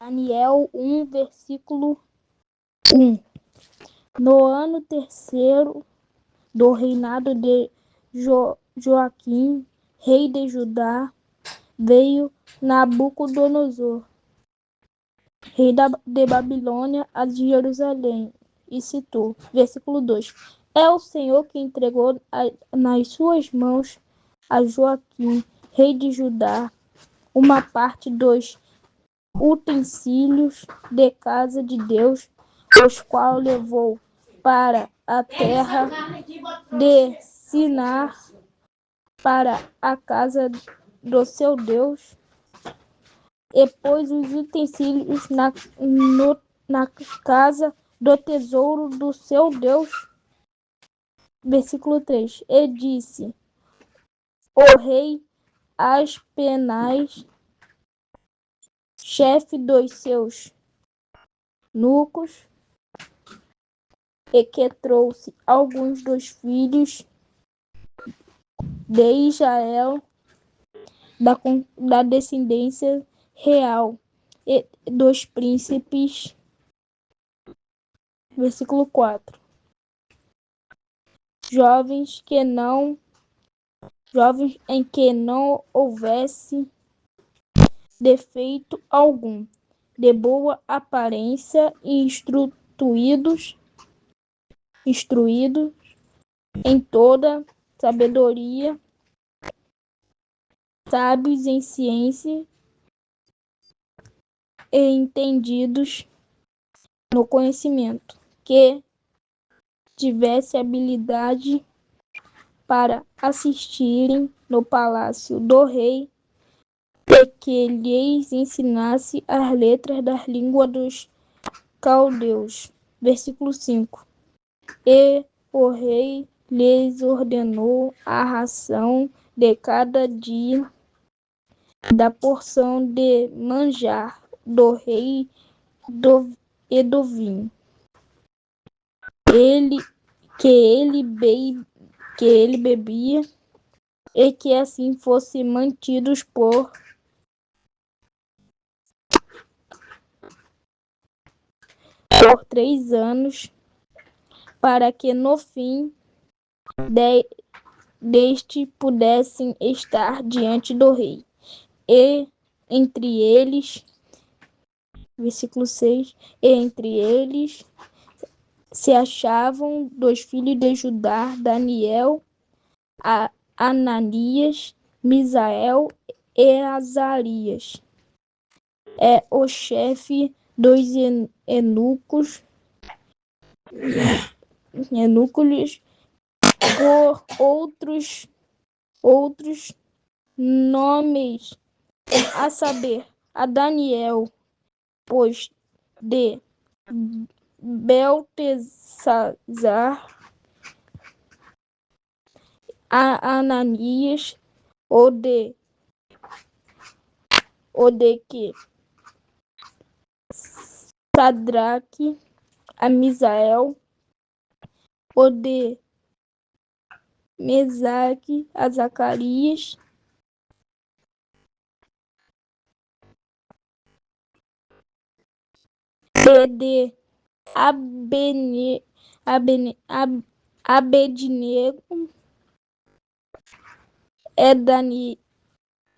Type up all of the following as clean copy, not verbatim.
Daniel 1, versículo 1. No ano terceiro do reinado de Joaquim, rei de Judá, veio Nabucodonosor, rei de Babilônia, a Jerusalém, e citou, versículo 2: É o Senhor que entregou nas suas mãos a Joaquim, rei de Judá, uma parte dos utensílios de casa de Deus, os quais levou para a terra de Sinar, para a casa do seu Deus, e pôs os utensílios na casa do tesouro do seu Deus. Versículo 3. E disse o rei Aspenaz, chefe dos seus eunucos, e que trouxe alguns dos filhos de Israel, da descendência real, e dos príncipes. Versículo 4. Jovens em que não houvesse defeito algum, de boa aparência e instruídos em toda sabedoria, sábios em ciência e entendidos no conhecimento, que tivesse habilidade para assistirem no palácio do rei, e que lhes ensinasse as letras da língua dos caldeus. Versículo 5. E o rei lhes ordenou a ração de cada dia da porção de manjar do rei e do vinho que ele bebia, e que assim fossem mantidos por 3 anos, para que no fim deste pudessem estar diante do rei. E entre eles, versículo 6, e entre eles se achavam 2 filhos de Judá, Daniel, Ananias, Misael e Azarias. É o chefe dos eunucos, por outros nomes, a saber, a Daniel, pois de Beltesazar, a Ananias, o de que Sadraque, a Misael, o de Mesaque, a Zacarias, e de Abednego,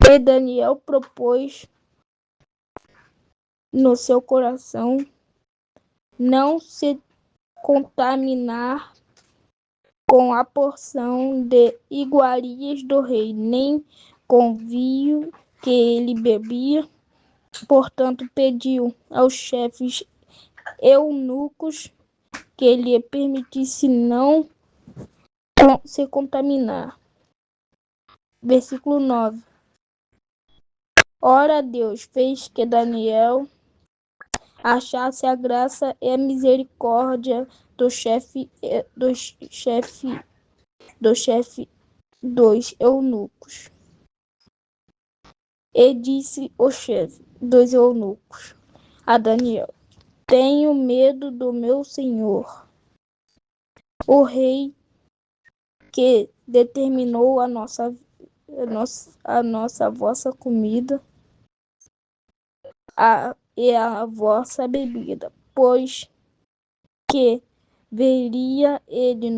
e Daniel propôs no seu coração não se contaminar com a porção de iguarias do rei, nem com vinho que ele bebia. Portanto, pediu aos chefes eunucos que lhe permitisse não se contaminar. Versículo 9. Ora, Deus fez que Daniel achasse a graça e a misericórdia do chefe dos eunucos. E disse o chefe dos eunucos a Daniel: Tenho medo do meu senhor, o rei, que determinou a vossa comida, e a vossa bebida, pois que veria ele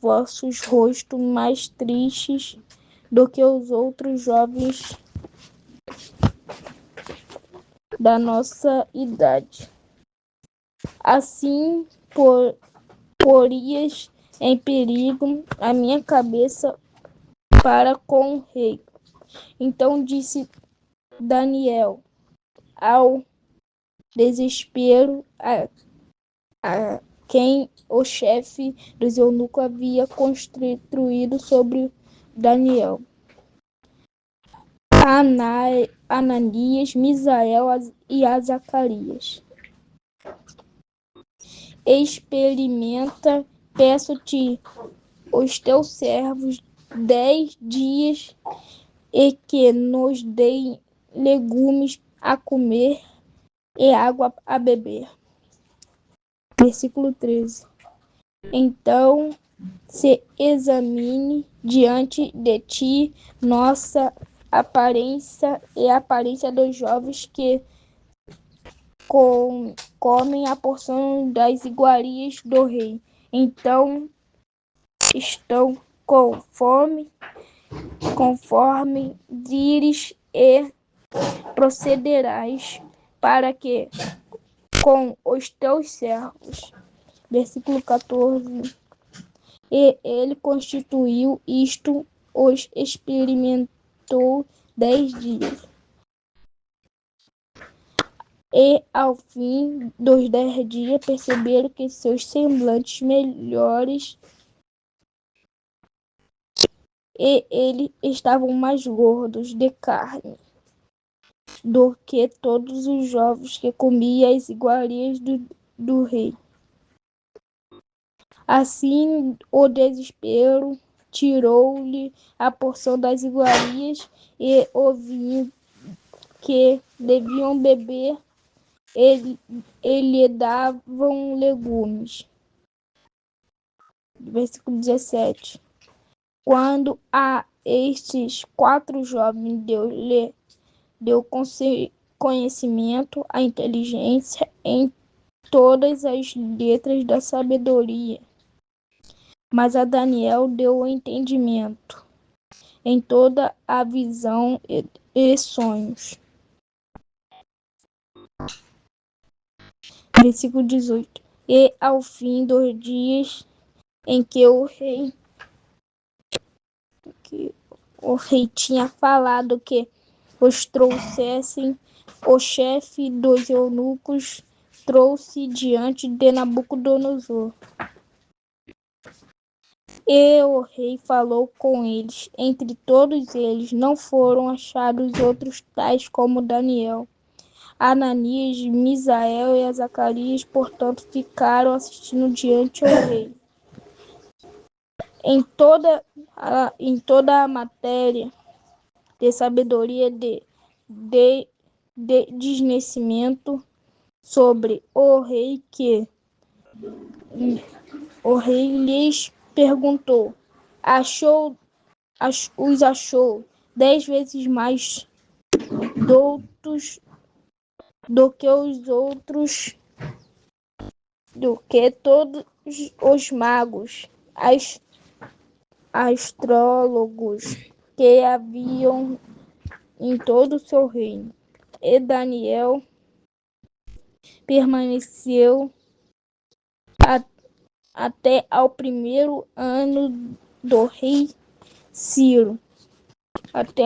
vossos rostos mais tristes do que os outros jovens da nossa idade. Assim, porias em perigo a minha cabeça para com o rei. Então disse Daniel ao desespero a quem o chefe dos eunucos havia construído sobre Daniel: Ananias, Misael e a Zacarias. Experimenta, peço-te, os teus servos 10 dias e que nos deem legumes a comer e água a beber. Versículo 13. Então se examine diante de ti nossa aparência e a aparência dos jovens que comem a porção das iguarias do rei. Então estão com fome, conforme dires, e procederás para que com os teus servos. Versículo 14. E ele constituiu isto, os experimentou 10 dias. E ao fim dos 10 dias perceberam que seus semblantes melhores e eles estavam mais gordos de carne do que todos os jovens que comiam as iguarias do rei. Assim o desespero tirou-lhe a porção das iguarias e o vinho que deviam beber, e lhe davam legumes. Versículo 17. Quando a estes 4 jovens Deus lhe deu conhecimento, a inteligência em todas as letras da sabedoria. Mas a Daniel deu o entendimento em toda a visão e sonhos. Versículo 18. E ao fim dos dias em que o rei tinha falado que os trouxessem, o chefe dos eunucos trouxe diante de Nabucodonosor. E o rei falou com eles. Entre todos eles não foram achados outros tais como Daniel, Ananias, Misael e Zacarias, portanto ficaram assistindo diante do rei. Em toda a matéria de sabedoria de desconhecimento sobre o rei, que o rei lhes perguntou, os achou 10 vezes mais doutos do que os outros, do que todos os magos, astrólogos que haviam em todo o seu reino. E Daniel permaneceu até ao primeiro ano do rei Ciro, até